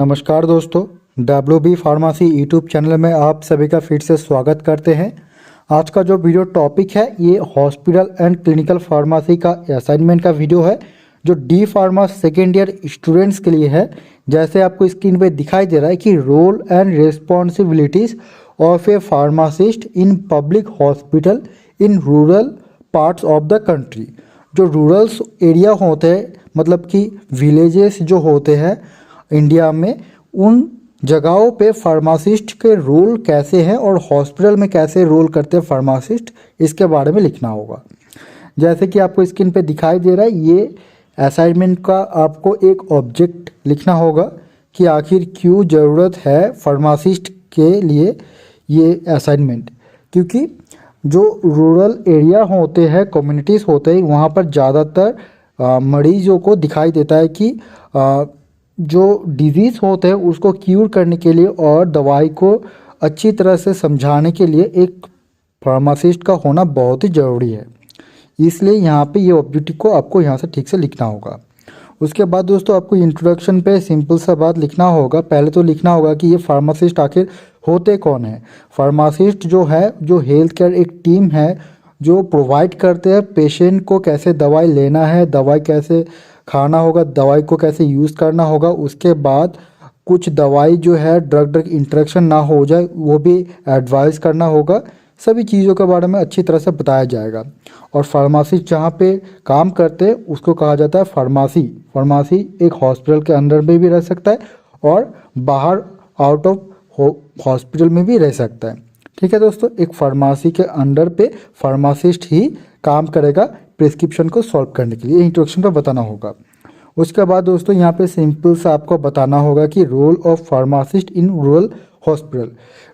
नमस्कार दोस्तों, WB pharmacy YouTube channel में आप सभी का फिर से स्वागत करते हैं। आज का जो वीडियो टॉपिक है ये हॉस्पिटल एंड क्लिनिकल फार्मेसी का असाइनमेंट का वीडियो है जो D pharma second year students के लिए है। जैसे आपको स्क्रीन पे दिखाई दे रहा है कि role and responsibilities of a pharmacist in public hospital in rural parts of the country. जो रूरल्स एरिया होते हैं मतलब कि विलेजेस जो होते हैं इंडिया में, उन जगहों पे फार्मासिस्ट के रोल कैसे हैं और हॉस्पिटल में कैसे रोल करते हैं फार्मासिस्ट, इसके बारे में लिखना होगा। जैसे कि आपको स्क्रीन पे दिखाई दे रहा है, ये असाइनमेंट का आपको एक ऑब्जेक्ट लिखना होगा कि आखिर क्यों ज़रूरत है फार्मासिस्ट के लिए ये असाइनमेंट। क्योंकि जो रूरल एरिया होते हैं, कम्युनिटीज़ होते हैं, वहाँ पर ज़्यादातर मरीजों को दिखाई देता है कि जो डिजीज़ होते हैं उसको क्यूर करने के लिए और दवाई को अच्छी तरह से समझाने के लिए एक फार्मासिस्ट का होना बहुत ही ज़रूरी है। इसलिए यहाँ पे ये ऑब्जेक्टिव को आपको यहाँ से ठीक से लिखना होगा। उसके बाद दोस्तों आपको इंट्रोडक्शन पे सिंपल सा बात लिखना होगा। पहले तो लिखना होगा कि ये फार्मासिस्ट आखिर होते कौन है। फार्मासिस्ट जो है, जो हेल्थ केयर एक टीम है जो प्रोवाइड करते हैं पेशेंट को कैसे दवाई लेना है, दवाई कैसे खाना होगा, दवाई को कैसे यूज़ करना होगा। उसके बाद कुछ दवाई जो है ड्रग इंटरेक्शन ना हो जाए वो भी एडवाइस करना होगा। सभी चीज़ों के बारे में अच्छी तरह से बताया जाएगा। और फार्मासिस्ट जहाँ पे काम करते हैं उसको कहा जाता है फार्मासी। फार्मासी एक हॉस्पिटल के अंदर में भी रह सकता है और बाहर आउट ऑफ हॉस्पिटल में भी रह सकता है। ठीक है दोस्तों, एक फार्मासी के अंडर पे फार्मासिस्ट ही काम करेगा प्रिस्क्रिप्शन को सॉल्व करने के लिए। इंट्रोडक्शन पर बताना होगा। उसके बाद दोस्तों यहाँ पे सिंपल सा आपको बताना होगा कि role of pharmacist in rural hospital.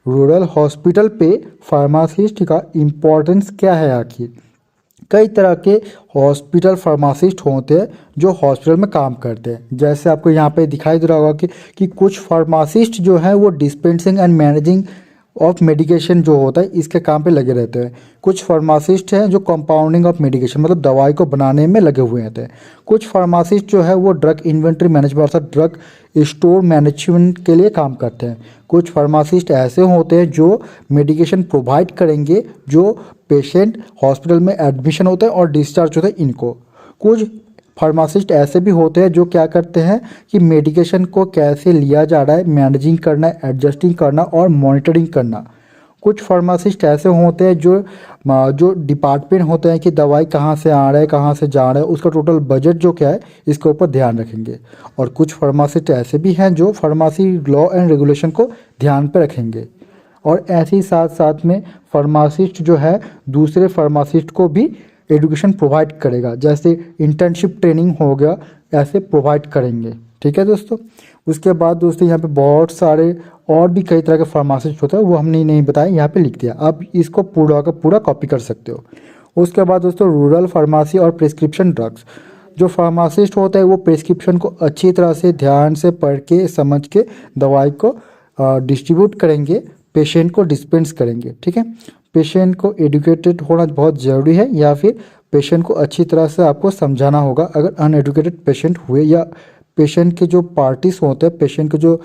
Rural hospital पे फार्मासिस्ट का इम्पोर्टेंस क्या है। आखिर कई तरह के हॉस्पिटल फार्मासिस्ट होते हैं जो हॉस्पिटल में काम करते हैं। जैसे आपको यहाँ पे दिखाई दे रहा होगा कि कुछ फार्मासिस्ट जो है वो dispensing and managing of medication जो होता है इसके काम पे लगे रहते हैं। कुछ फार्मासिस्ट हैं जो कंपाउंडिंग ऑफ मेडिकेशन मतलब दवाई को बनाने में लगे हुए रहते हैं। कुछ फार्मासिस्ट जो है वो ड्रग इन्वेंट्री मैनेजमेंट अर्थात ड्रग स्टोर मैनेजमेंट के लिए काम करते हैं। कुछ फार्मासिस्ट ऐसे होते हैं जो मेडिकेशन प्रोवाइड करेंगे जो पेशेंट हॉस्पिटल में एडमिशन होता है और डिस्चार्ज होता है इनको। कुछ फार्मासिस्ट ऐसे भी होते हैं जो क्या करते हैं कि मेडिकेशन को कैसे लिया जा रहा है, मैनेजिंग करना, एडजस्टिंग करना और मॉनिटरिंग करना। कुछ फार्मासिस्ट ऐसे होते हैं जो डिपार्टमेंट होते हैं कि दवाई कहाँ से आ रहा है, कहाँ से जा रहा है, उसका टोटल बजट जो क्या है इसके ऊपर ध्यान रखेंगे। और कुछ फार्मासिस्ट ऐसे भी हैं जो फार्मेसी लॉ एंड रेगुलेशन को ध्यान पर रखेंगे। और ऐसे ही साथ साथ में फार्मासिस्ट जो है दूसरे फार्मासिस्ट को भी एजुकेशन प्रोवाइड करेगा। जैसे इंटर्नशिप ट्रेनिंग हो गया, ऐसे प्रोवाइड करेंगे। ठीक है दोस्तों। उसके बाद दोस्तों यहाँ पे बहुत सारे और भी कई तरह के फार्मासिस्ट होते हैं, वो हमने नहीं बताया, यहाँ पे लिख दिया। आप इसको पूरा का पूरा कॉपी कर सकते हो। उसके बाद दोस्तों रूरल फार्मेसी और प्रिस्क्रिप्शन ड्रग्स। जो फार्मासिस्ट होता है वो प्रिस्क्रिप्शन को अच्छी तरह से ध्यान से पढ़ के समझ के दवाई को डिस्ट्रीब्यूट करेंगे, पेशेंट को डिस्पेंस करेंगे। ठीक है, पेशेंट को एजुकेटेड होना बहुत ज़रूरी है या फिर पेशेंट को अच्छी तरह से आपको समझाना होगा। अगर अनएजुकेटेड पेशेंट हुए या पेशेंट के जो पार्टीज होते हैं, पेशेंट के जो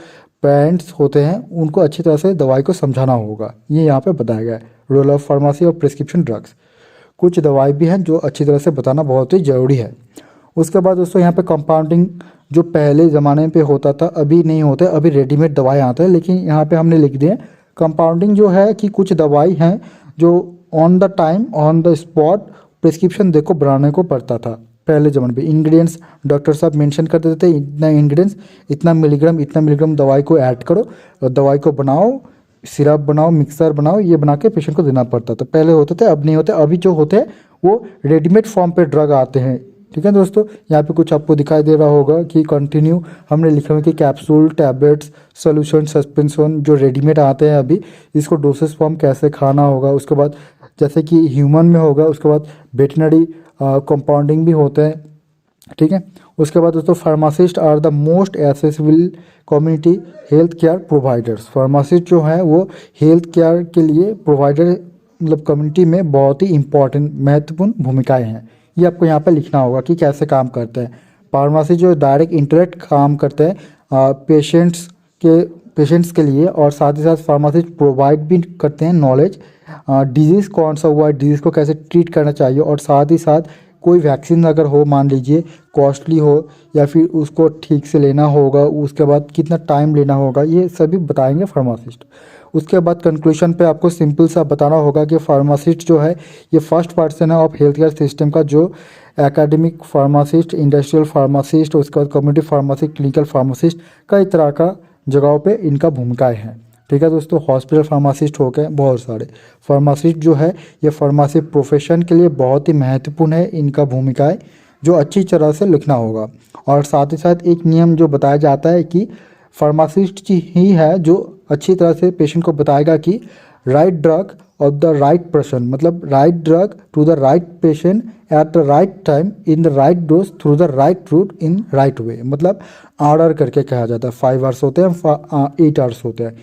पेरेंट्स होते हैं, उनको अच्छी तरह से दवाई को समझाना होगा। ये यहाँ पे बताया गया है रोल ऑफ फार्मेसी और प्रिस्क्रिप्शन ड्रग्स। कुछ दवाई भी हैं जो अच्छी तरह से बताना बहुत ही ज़रूरी है। उसके बाद दोस्तों यहाँ पे कंपाउंडिंग जो पहले ज़माने पे होता था अभी नहीं होता है, अभी रेडीमेड दवाई आता है, लेकिन यहाँ पे हमने लिख दिए कंपाउंडिंग जो है कि कुछ दवाई हैं जो on the time on the spot prescription देखो बनाने को पड़ता था। पहले ज़माने पे इंग्रेडिएंट्स डॉक्टर साहब मेंशन कर देते थे, इतना इंग्रेडिएंट्स इतना मिलीग्राम दवाई को ऐड करो और दवाई को बनाओ, सिरप बनाओ, मिक्सर बनाओ, ये बना के पेशेंट को देना पड़ता था। पहले होते थे, अब नहीं होते। अभी जो होते हैं वो रेडीमेड फॉर्म पे ड्रग आते हैं। ठीक है दोस्तों, यहाँ पे कुछ आपको दिखाई दे रहा होगा कि कंटिन्यू हमने लिखा हुआ कि कैप्सूल, टैबलेट्स, सोल्यूशन, सस्पेंशन जो रेडीमेड आते हैं अभी, इसको डोसेस फॉर्म कैसे खाना होगा। उसके बाद जैसे कि ह्यूमन में होगा, उसके बाद वेटनरी कंपाउंडिंग भी होते हैं। ठीक है, उसके बाद दोस्तों pharmacist are the most accessible community health care providers. Pharmacist जो है वो हेल्थ केयर के लिए प्रोवाइडर मतलब कम्युनिटी में बहुत ही इंपॉर्टेंट महत्वपूर्ण भूमिकाएं हैं। ये आपको यहाँ पे लिखना होगा कि कैसे काम करते हैं। फार्मेसी जो डायरेक्ट इंटरेक्ट काम करते हैं पेशेंट्स के पेशेंट्स के लिए, और साथ ही साथ फार्मासिस्ट प्रोवाइड भी करते हैं नॉलेज, डिजीज़ कौन सा हुआ है, डिजीज़ को कैसे ट्रीट करना चाहिए, और साथ ही साथ कोई वैक्सीन अगर हो, मान लीजिए कॉस्टली हो या फिर उसको ठीक से लेना होगा, उसके बाद कितना टाइम लेना होगा, ये सभी बताएंगे फार्मासिस्ट। उसके बाद कंक्लूजन पे आपको सिंपल सा बताना होगा कि फार्मासिस्ट जो है ये फर्स्ट पर्सन है ऑफ हेल्थ केयर सिस्टम का, जो एकेडमिक फार्मासिस्ट, इंडस्ट्रियल फार्मासिस्ट, उसके बाद कम्युनिटी फार्मासिस्ट, क्लिनिकल फार्मासिस्ट, कई तरह का जगहों पे इनका भूमिकाएं हैं। ठीक है दोस्तों, हॉस्पिटल फार्मासिस्ट हो गए बहुत सारे। फार्मासिस्ट जो है ये फार्मेसी प्रोफेशन के लिए बहुत ही महत्वपूर्ण है, इनका भूमिकाएं जो अच्छी तरह से लिखना होगा। और साथ ही साथ एक नियम जो बताया जाता है कि फार्मासिस्ट ही है जो अच्छी तरह से पेशेंट को बताएगा कि right drug of the right person, मतलब right drug to the right patient at the right time in the right dose through the right route in right way. मतलब ऑर्डर करके कहा जाता है, 5 आवर्स होते हैं, 8 आवर्स होते हैं,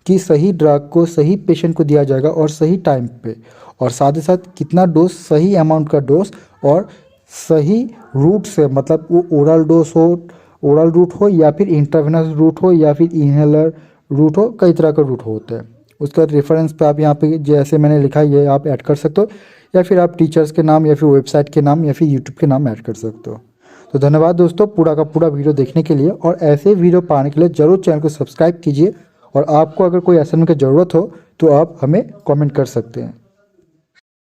कि सही ड्रग को सही पेशेंट को दिया जाएगा और सही टाइम पे, और साथ ही साथ कितना डोज, सही अमाउंट का डोज, और सही रूट से, मतलब वो ओरल डोज हो, ओरल रूट हो या फिर इंट्रावेनस रूट हो या फिर इनहेलर रूट हो, कई तरह का रूट होते हैं। उसका रेफरेंस पे आप यहाँ पे जैसे मैंने लिखा है ये आप ऐड कर सकते हो, या फिर आप टीचर्स के नाम या फिर वेबसाइट के नाम या फिर यूट्यूब के नाम ऐड कर सकते हो। तो धन्यवाद दोस्तों पूरा का पूरा वीडियो देखने के लिए, और ऐसे वीडियो पाने के लिए ज़रूर चैनल को सब्सक्राइब कीजिए, और आपको अगर कोई असाइनमेंट की ज़रूरत हो तो आप हमें कमेंट कर सकते हैं।